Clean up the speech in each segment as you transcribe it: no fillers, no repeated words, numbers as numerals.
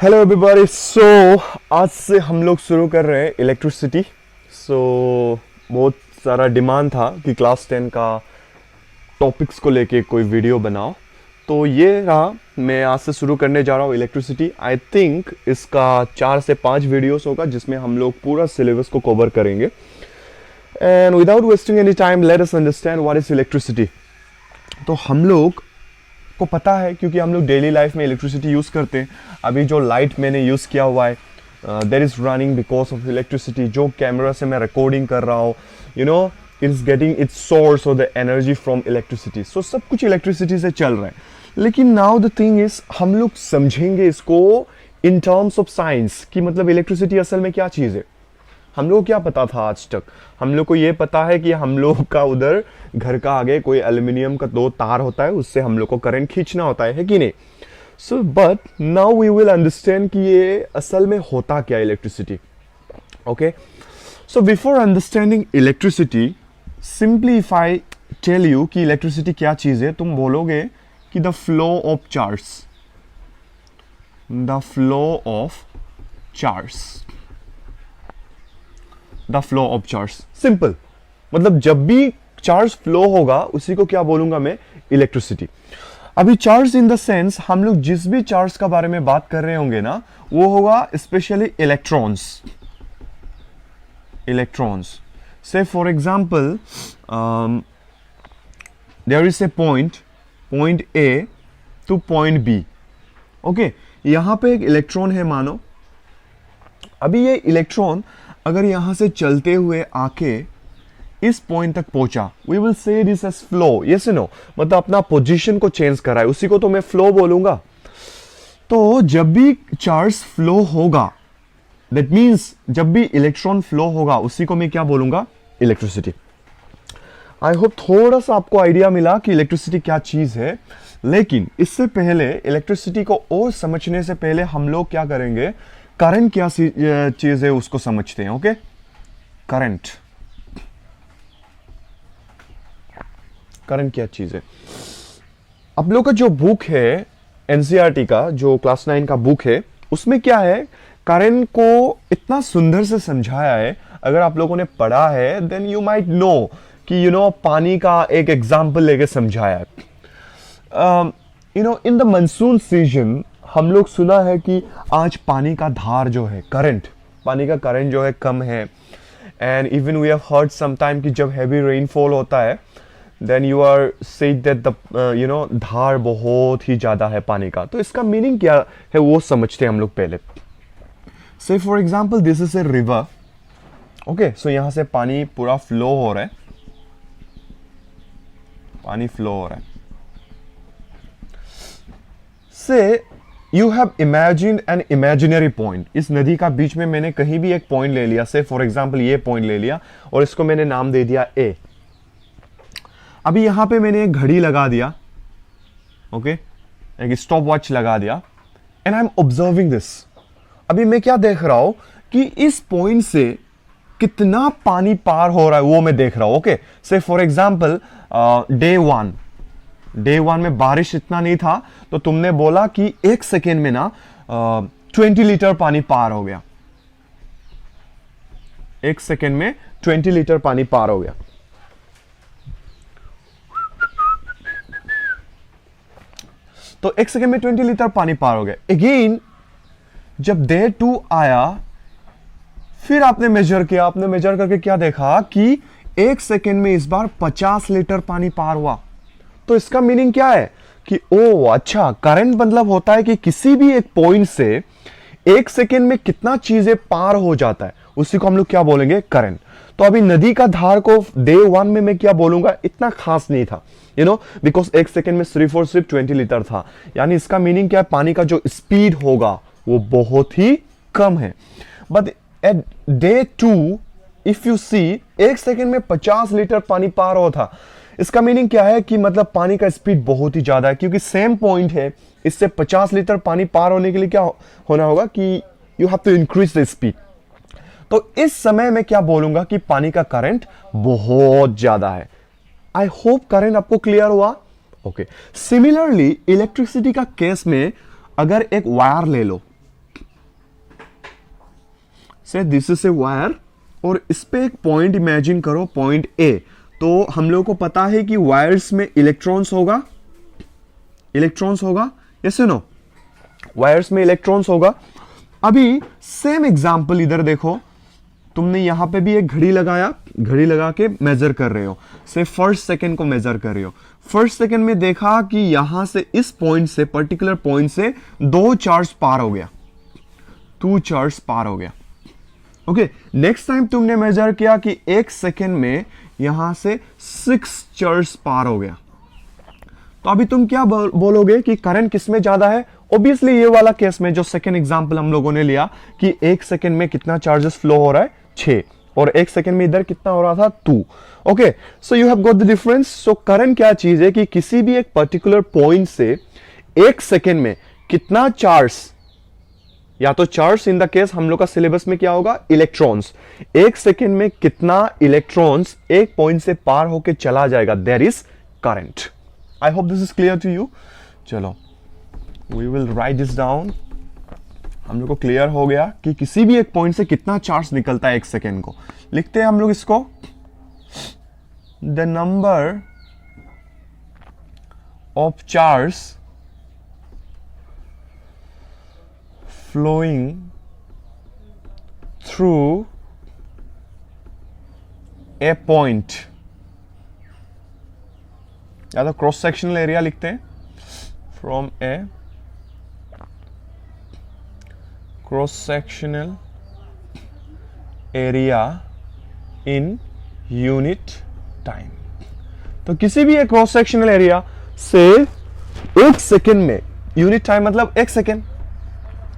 Hello everybody. आज से हम लोग शुरू कर रहे हैं इलेक्ट्रिसिटी। बहुत सारा डिमांड था कि क्लास 10 का टॉपिक्स को लेके कोई वीडियो बनाओ, तो ये रहा। मैं आज से शुरू करने जा रहा हूँ इलेक्ट्रिसिटी। आई थिंक इसका 4 से 5 वीडियोस होगा जिसमें हम लोग पूरा सिलेबस को कवर करेंगे। And without wasting any time let us understand what is electricity. तो हम लोग को पता है क्योंकि हम लोग डेली लाइफ में इलेक्ट्रिसिटी यूज़ करते हैं। अभी जो लाइट मैंने यूज़ किया हुआ है that is running because of electricity. जो कैमरा से मैं रिकॉर्डिंग कर रहा हूँ, you know, it is getting it's source और द एनर्जी फ्रॉम इलेक्ट्रिसिटी। सो सब कुछ इलेक्ट्रिसिटी से चल रहा है। लेकिन नाउ द थिंग इज, हम लोग समझेंगे इसको इन टर्म्स ऑफ साइंस कि मतलब इलेक्ट्रिसिटी असल में क्या चीज़ है। हम लोग क्या पता था आज तक? हम लोग को ये पता है कि हम लोग का उधर घर का आगे कोई एल्यूमिनियम का 2 तार होता है, उससे हम लोग को करंट खींचना होता है कि नहीं? So but now we will understand कि ये असल में होता क्या electricity. Okay, so before understanding electricity, simply if I tell you कि इलेक्ट्रिसिटी क्या चीज़ है, तुम बोलोगे कि the flow of charge. The flow of charge. The flow of charge, simple. मतलब जब भी चार्ज फ्लो होगा उसी को क्या बोलूंगा मैं? इलेक्ट्रिसिटी। अभी चार्ज इन द सेंस, हम लोग जिस भी चार्ज का बारे में बात कर रहे होंगे ना, वो होगा स्पेशली इलेक्ट्रॉन्स। इलेक्ट्रॉन्स से for example there is a point A to point B. Okay, यहां पे एक इलेक्ट्रॉन है मानो। अभी ये इलेक्ट्रॉन अगर यहां से चलते हुए आके इस पॉइंट तक पहुंचा, we will say this as flow. Yes no, मतलब अपना पोजीशन को चेंज करा है, उसी को तो मैं फ्लो बोलूंगा। तो जब भी चार्ज फ्लो होगा, दैट मींस जब भी इलेक्ट्रॉन फ्लो होगा, उसी को मैं क्या बोलूंगा? इलेक्ट्रिसिटी। आई होप थोड़ा सा आपको आइडिया मिला कि इलेक्ट्रिसिटी क्या चीज है। लेकिन इससे पहले, इलेक्ट्रिसिटी को और समझने से पहले हम लोग क्या करेंगे? करंट क्या चीज है उसको समझते हैं। Okay, current. करंट क्या चीज है? आप लोग का जो बुक है एनसीईआरटी का, जो क्लास 9 का बुक है, उसमें क्या है? करंट को इतना सुंदर से समझाया है। अगर आप लोगों ने पढ़ा है देन यू माइट नो कि पानी का एक एग्जांपल लेके समझाया है। इन द मानसून सीजन हम लोग सुना है कि आज पानी का धार जो है, करंट, पानी का करंट जो है कम है। And even we have heard sometime कि जब हैवी रेनफॉल होता है then you are said that the धार बहुत ही ज्यादा है पानी का। तो इसका मीनिंग क्या है वो समझते हैं हम लोग पहले। से for example this is a river. Okay, so यहां से पानी पूरा फ्लो हो रहा है। पानी फ्लो हो रहा है। से you have imagine an imaginary point. इस नदी का बीच में मैंने कहीं भी एक पॉइंट ले लिया, से फॉर एग्जांपल ये पॉइंट ले लिया और इसको मैंने नाम दे दिया ए। अभी यहां पे मैंने एक घड़ी लगा दिया, ओके, एक स्टॉप वॉच लगा दिया, and I am observing this. अभी मैं क्या देख रहा हूं कि इस पॉइंट से कितना पानी पार हो रहा है वो मैं देख रहा हूं। ओके, से फॉर एग्जांपल डे वन में बारिश इतना नहीं था, तो तुमने बोला कि 1 सेकेंड में ना 20 लीटर पानी पार हो गया। 1 सेकेंड में 20 लीटर पानी पार हो गया। तो 1 सेकेंड में 20 लीटर पानी पार हो गया। अगेन जब डे 2 आया, फिर आपने मेजर किया। आपने मेजर करके क्या देखा कि 1 सेकेंड में इस बार 50 लीटर पानी पार हुआ। तो इसका मीनिंग क्या है कि ओ अच्छा, करंट मतलब होता है कि किसी भी एक पॉइंट से 1 सेकेंड में कितना चीजें पार हो जाता है, उसी को हम लोग क्या बोलेंगे? करंट। तो अभी नदी का धार को डे 1 में मैं क्या बोलूंगा? इतना खास नहीं था, बिकॉज 1 सेकेंड में सिर्फ 20 लीटर था। यानी इसका मीनिंग क्या है? पानी का जो स्पीड होगा वो बहुत ही कम है। But at day 2 if you see, 1 second में 50 लीटर पानी पार हो था। इसका मीनिंग क्या है कि मतलब पानी का स्पीड बहुत ही ज्यादा है, क्योंकि सेम पॉइंट है, इससे 50 लीटर पानी पार होने के लिए क्या होना होगा कि you have to increase the speed. तो इस समय मैं क्या बोलूंगा कि पानी का करंट बहुत ज्यादा है। आई होप करंट आपको क्लियर हुआ। ओके, सिमिलरली इलेक्ट्रिसिटी का केस में अगर एक वायर ले लो, से दिस इज ए वायर और इस पे एक पॉइंट इमेजिन करो, पॉइंट ए। तो हम लोग को पता है कि वायर्स में इलेक्ट्रॉन्स होगा, इलेक्ट्रॉन्स होगा, यस नो, वायर्स में इलेक्ट्रॉन्स होगा। अभी सेम एग्जांपल इधर देखो, तुमने यहां पे भी एक घड़ी लगाया, घड़ी लगा के मेजर कर रहे हो, से फर्स्ट सेकंड को मेजर कर रहे हो। फर्स्ट सेकंड में देखा कि यहां से इस पॉइंट से, पर्टिकुलर पॉइंट से 2 चार्ज पार हो गया, 2 चार्ज पार हो गया। ओके, नेक्स्ट टाइम तुमने मेजर किया कि 1 सेकंड में यहां से 6 चार्ज पार हो गया। तो अभी तुम क्या बोलोगे कि करंट किसमें ज्यादा है? ऑब्वियसली ये वाला केस में जो सेकंड एग्जांपल हम लोगों ने लिया कि 1 सेकंड में कितना चार्जेस फ्लो हो रहा है, 6, और 1 सेकंड में इधर कितना हो रहा था, 2। Okay, so you have got the difference. So current क्या चीज है कि किसी भी एक पर्टिकुलर पॉइंट से 1 सेकंड में कितना चार्ज, या तो चार्ज इन द केस हम लोग का सिलेबस में क्या होगा, इलेक्ट्रॉन्स, 1 सेकंड में कितना इलेक्ट्रॉन्स एक पॉइंट से पार होके चला जाएगा, there is current. I hope this is clear to you. चलो, we will write this down. हम लोग को क्लियर हो गया कि किसी भी एक पॉइंट से कितना चार्ज निकलता है 1 सेकेंड को। लिखते हैं हम लोग इसको, the number of charge flowing through a point, या तो क्रॉस सेक्शनल एरिया लिखते हैं, from a cross sectional area in unit time. तो किसी भी एक क्रॉस सेक्शनल एरिया से 1 सेकेंड में, यूनिट टाइम मतलब 1 सेकेंड,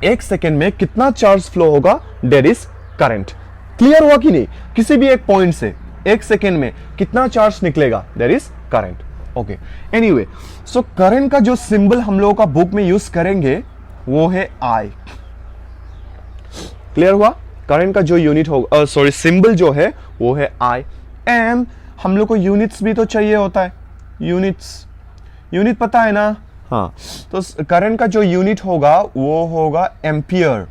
1 सेकेंड में कितना चार्ज फ्लो होगा, देयर इज करंट। क्लियर हुआ कि नहीं? किसी भी एक पॉइंट से 1 सेकेंड में कितना चार्ज निकलेगा, there is current. Okay, anyway, so current का जो सिंबल हम लोगों का बुक में यूज करेंगे वो है आई। क्लियर हुआ? करंट का जो यूनिट होगा, सॉरी, सिंबल जो है वो है आई। एंड हम लोग को यूनिट्स भी तो चाहिए होता है, यूनिट्स, यूनिट पता है ना? हाँ, तो करंट का जो यूनिट होगा वो होगा ampere.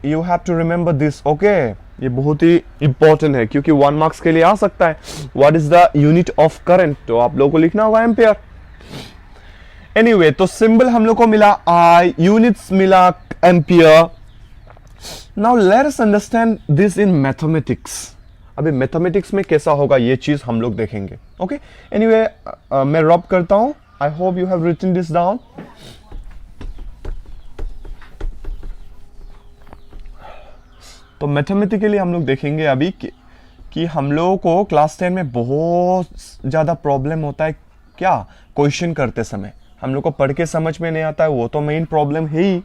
You have to remember this. Okay, ये बहुत ही इंपॉर्टेंट है क्योंकि 1 मार्क्स के लिए आ सकता है। What is the unit of current? तो आप लोगों को लिखना होगा एम्पियर। एनीवे, तो सिंबल हम लोग को मिला आई, यूनिट्स मिला ampere. Now let us understand this in mathematics. अभी मैथमेटिक्स में कैसा होगा ये चीज हम लोग देखेंगे। ओके, एनीवे, मैं रब करता हूं। I hope you have written this down. तो मैथमेटिकली हम लोग देखेंगे अभी कि हम लोगों को क्लास 10 में बहुत ज्यादा प्रॉब्लम होता है। क्या? क्वेश्चन करते समय हम लोग को पढ़ के समझ में नहीं आता है, वो तो मेन प्रॉब्लम है ही।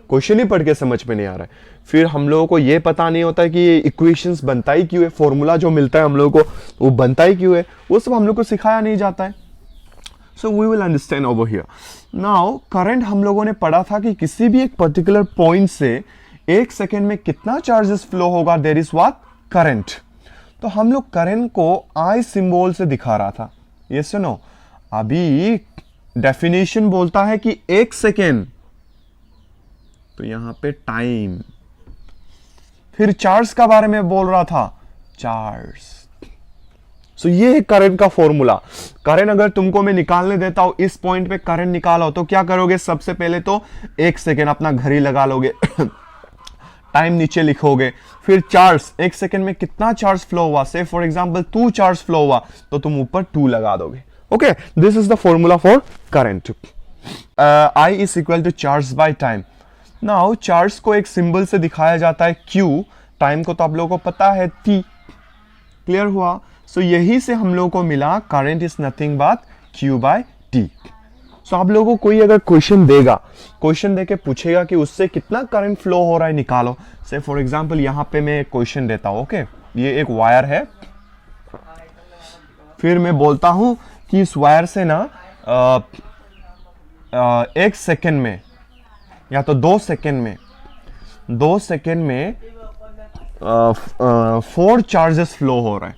क्वेश्चन ही पढ़ के समझ में नहीं आ रहा है, फिर हम लोगों को ये पता नहीं होता है कि ये इक्वेशंस बनता ही क्यों है, फॉर्मूला जो मिलता है हम लोगों को वो बनता ही क्यों है, वो सब हम लोग को सिखाया नहीं जाता है। So we will understand over here. Now current हम लोगों ने पढ़ा था कि किसी भी एक पर्टिकुलर पॉइंट से 1 सेकेंड में कितना चार्जेस फ्लो होगा, देयर इज व्हाट, करंट। तो हम लोग करंट को आई सिंबल से दिखा रहा था, ये सुनो। अभी डेफिनेशन बोलता है कि 1 सेकेंड, तो यहां पे टाइम, फिर चार्ज का बारे में बोल रहा था, चार्ज। सो ये है करंट का फॉर्मूला। करंट अगर तुमको मैं निकालने देता हूं, इस पॉइंट पे करंट निकालो, तो क्या करोगे? सबसे पहले तो 1 सेकेंड अपना घड़ी लगा लोगे टाइम नीचे लिखोगे, फिर चार्ज, 1 सेकेंड में कितना चार्ज फ्लो हुआ, से फॉर एग्जांपल 2 चार्ज फ्लो हुआ, तो तुम ऊपर 2 लगा दोगे। Okay, this is the formula for current. I is equal to charge by time. Now charge को एक सिंबल से दिखाया जाता है Q, टाइम को तो आप लोगों को पता है T। क्लियर हुआ? सो यही से हम लोगों को मिला current is nothing but Q by T। So आप लोगों को कोई अगर क्वेश्चन देगा, क्वेश्चन देके पूछेगा कि उससे कितना करंट फ्लो हो रहा है निकालो, से फॉर एग्जांपल यहां पे मैं एक क्वेश्चन देता हूं। ओके, ये एक वायर है, फिर मैं बोलता हूं कि इस वायर से ना 1 सेकेंड में या तो 2 सेकेंड में 4 चार्जेस फ्लो हो रहा है।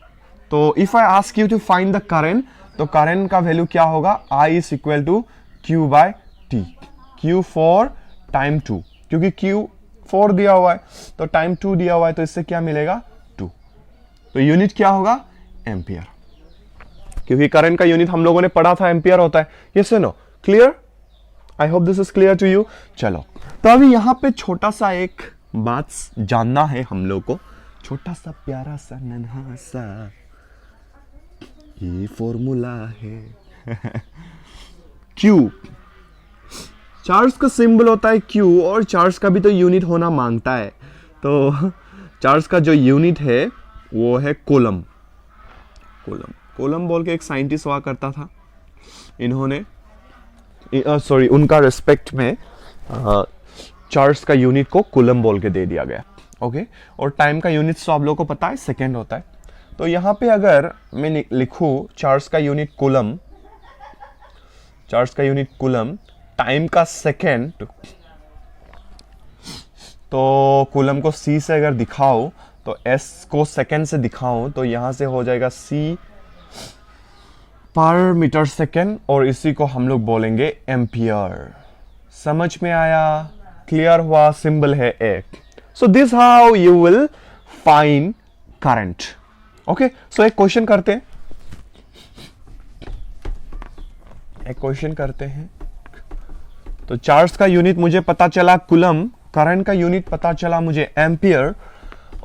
तो if I ask you to find the current, तो करंट का वैल्यू क्या होगा? I is equal to Q by T। Q for time 2, क्योंकि Q 4 दिया हुआ है, तो टाइम 2 दिया हुआ है, तो इससे क्या मिलेगा 2। तो यूनिट क्या होगा एम्पियर, क्योंकि करंट का यूनिट हम लोगों ने पढ़ा था एम्पियर होता है। Yes no clear? I hope this is clear to you. चलो तो अभी यहां पे छोटा सा एक बात जानना है हम लोग को, छोटा सा प्यारा सा नन्हा सा ये फॉर्मूला है क्यू। चार्ज का सिंबल होता है क्यू, और चार्ज का भी तो यूनिट होना मांगता है। तो चार्ज का जो यूनिट है वो है कूलम। कूलम बोल के एक साइंटिस्ट हुआ करता था, इन्होंने सॉरी उनका रिस्पेक्ट में चार्ज का यूनिट को कूलम बोल के दे दिया गया। ओके, और टाइम का यूनिट तो आप लोगों को पता है सेकेंड होता है। तो यहाँ पे अगर मैं लिखूं चार्ज का यूनिट कूलम, टाइम का सेकेंड, तो कूलम को C से अगर दिखाओ तो S को सेकेंड से दिखाऊं तो यहां से हो जाएगा C पर मीटर सेकेंड, और इसी को हम लोग बोलेंगे एम्पियर। समझ में आया? क्लियर हुआ? सिंबल है एक। So this how you will find current. Okay, so एक क्वेश्चन करते हैं। तो चार्ज का यूनिट मुझे पता चला कूलम, करंट का यूनिट पता चला मुझे एम्पियर,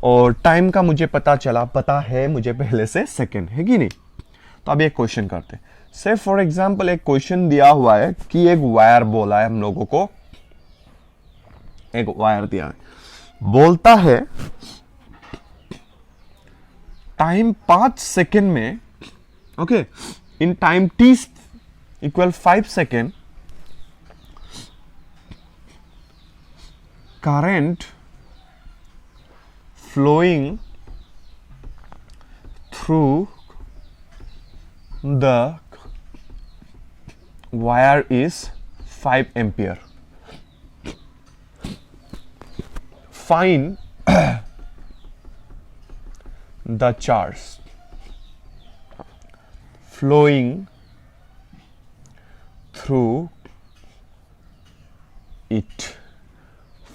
और टाइम का मुझे पता है मुझे पहले से सेकंड, है कि नहीं? तो अब एक क्वेश्चन करते हैं। से फॉर एग्जांपल एक क्वेश्चन दिया हुआ है कि एक वायर बोला है हम लोगों को, एक वायर दिया है, बोलता है टाइम 5 सेकेंड में, okay, in time t equal 5 second, current flowing through the wire is 5 ampere. Find the charge flowing through it.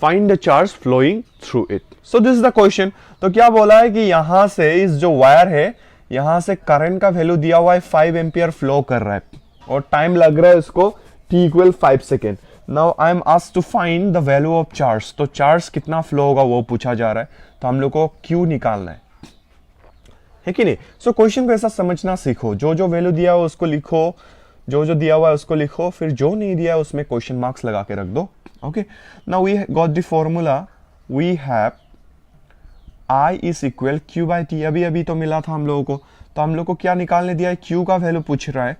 Find the charge flowing through it. So this is the question. तो क्या बोला है कि यहां से इस जो वायर है, यहां से करंट का वैल्यू दिया हुआ है 5 एम्पियर फ्लो कर रहा है, और टाइम लग रहा है इसको t equal 5 second. Now I am asked to find the value of charge. तो चार्ज कितना फ्लो होगा वो पूछा जा रहा है, तो हम लोग को Q निकालना है कि नहीं? सो क्वेश्चन को ऐसा समझना सीखो, जो जो वैल्यू दिया हुआ उसको लिखो, जो जो दिया हुआ है उसको लिखो, फिर जो नहीं दिया है उसमें क्वेश्चन मार्क्स लगा के रख दो। Okay, now we got the formula. We have I is equal Q by T। अभी तो मिला था हम लोगों को, तो हम लोग को क्या निकालने दिया है? Q का वैल्यू पूछ रहा है,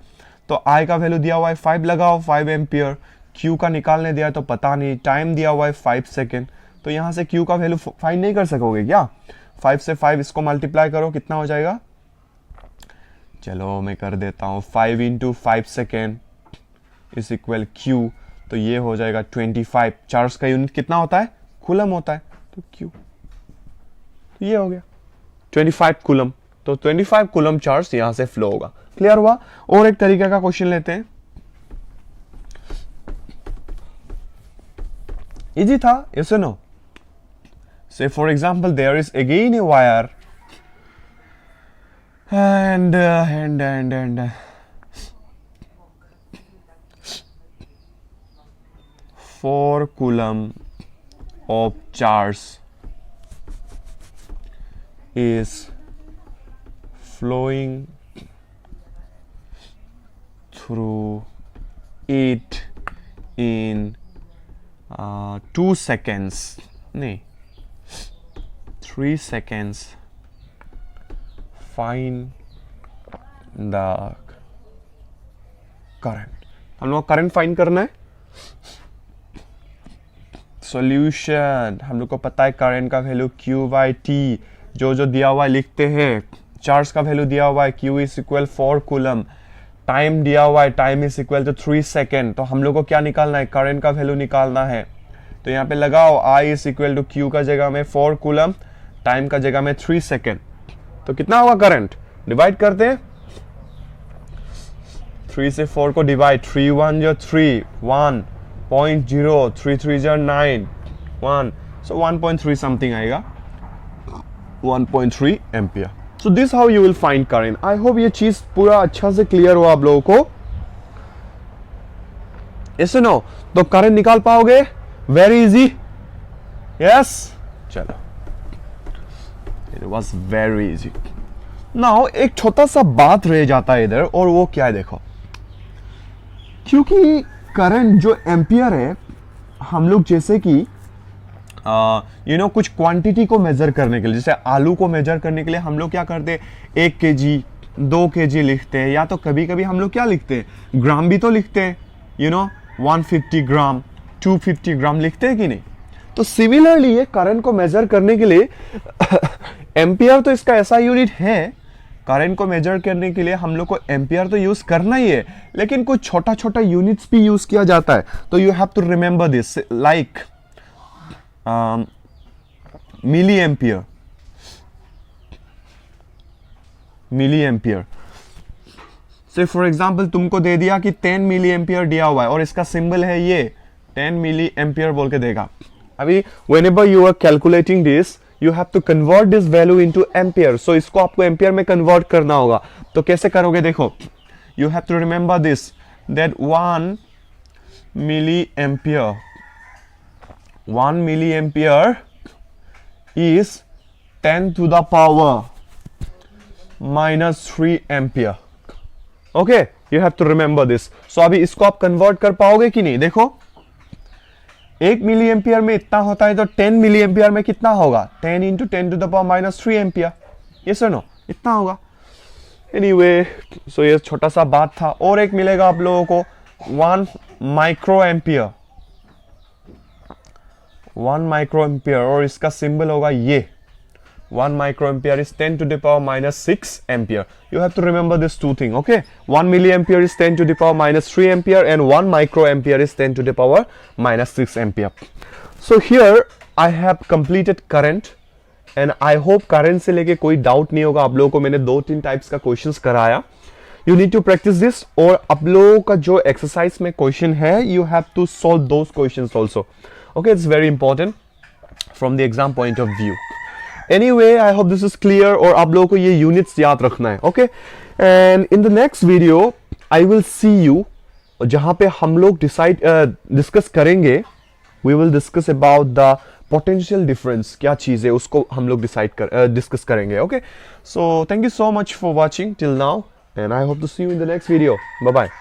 तो I का वैल्यू दिया हुआ है 5 लगाओ, 5 एम्पियर। Q का निकालने दिया है तो पता नहीं, टाइम दिया हुआ है 5 सेकेंड, तो यहाँ से Q का वैल्यू फाइंड नहीं कर सकोगे क्या? 5 से 5 इसको मल्टीप्लाई करो, कितना हो जाएगा? चलो मैं कर देता हूँ, 5 into 5 second is equal Q, तो ये हो जाएगा 25। चार्ज का यूनिट कितना होता है? कूलम होता है, तो Q, तो ये हो गया 25 कूलम। तो 25 कूलम चार्ज यहां से फ्लो होगा। क्लियर हुआ? और एक तरीके का क्वेश्चन लेते हैं, इजी था, यस और no? Say for example there is again a wire and 4 coulomb of charge is flowing through it in 2 seconds, नहीं 3 seconds. Find the current. हम लोग करंट फाइंड करना है। सॉल्यूशन, हम लोग को पता है करंट का वैल्यू Q बाई T, जो जो दिया हुआ है लिखते हैं। चार्ज का वैल्यू दिया हुआ है Q is equal 4 coulomb, time दिया हुआ है, time is equal to 3 second. तो हम लोग को क्या निकालना है? करंट का वैल्यू निकालना है। तो यहाँ पे लगाओ I is equal to Q का जगह में 4 कूलम, टाइम का जगह में 3 सेकेंड, तो कितना होगा करंट? डिवाइड करते हैं, 3 से 4 को डिवाइड, 3 1 जो 3, 1.0, 3 3 जो 9, 1, सो 1.3 समथिंग आएगा, 1.3 ampere. So this how you will find current. I hope ये चीज पूरा अच्छा से क्लियर हुआ आप लोगों को. ऐसे नो तो करंट निकाल पाओगे, वेरी इजी. यस, चलो, it was very easy. Now एक छोटा सा बात रह जाता है इधर, और वो क्या है देखो, क्योंकि करंट जो एम्पियर है, हम लोग जैसे कि कुछ क्वांटिटी को मेजर करने के लिए, जैसे आलू को मेजर करने के लिए हम लोग क्या करते हैं, 1 kg 2 kg लिखते हैं, या तो कभी कभी हम लोग क्या लिखते हैं, ग्राम भी तो लिखते हैं, 150 ग्राम 250 ग्राम लिखते हैं कि नहीं. तो सिमिलरली ये करंट को मेजर करने के लिए एम्पियर तो इसका ऐसा यूनिट है, करंट को मेजर करने के लिए हम लोग को एम्पियर तो यूज करना ही है, लेकिन कुछ छोटा छोटा यूनिट्स भी यूज किया जाता है. तो you have to remember this, like milli ampere. Say for example तुमको दे दिया कि 10 मिली एम्पियर दिया हुआ है, और इसका सिंबल है ये 10 मिली एम्पियर बोल के देगा. अभी whenever you are calculating this, you have to convert this value into ampere. So इसको आपको एम्पियर में कन्वर्ट करना होगा. तो कैसे करोगे देखो, you have to remember this, that 1 milliampere is 10 to the power minus 3 ampere. Okay, you have to remember this. So अभी इसको आप कन्वर्ट कर पाओगे कि नहीं. देखो 1 मिली एम्पियर में इतना होता है, तो 10 मिली एम्पियर में कितना होगा, 10 into 10 to the power minus 3 ampere. ये सर नो, इतना होगा. एनीवे, सो ये छोटा सा बात था. और एक मिलेगा आप लोगों को 1 माइक्रो एम्पियर, 1 माइक्रो एम्पियर, और इसका सिंबल होगा ये 1 microampere is 10 to the power minus 6 ampere. You have to remember this two thing, okay? 1 milliampere is 10 to the power minus 3 ampere, and 1 microampere is 10 to the power minus 6 ampere. So here I have completed current, and I hope current से लेके कोई doubt नहीं होगा आप लोगों को. मैंने 2-3 types का questions कराया. You need to practice this, और आप लोगों का जो exercise में question है, you have to solve those questions also. Okay, it's very important from the exam point of view. Anyway, I hope this is clear, और आप लोगों को ये units याद रखना है. Okay, and in the next video I will see you, जहाँ पे हम लोग discuss करेंगे, we will discuss about the potential difference. क्या चीज़ है उसको हम लोग discuss करेंगे. Okay, so thank you so much for watching till now, and I hope to see you in the next video. Bye bye.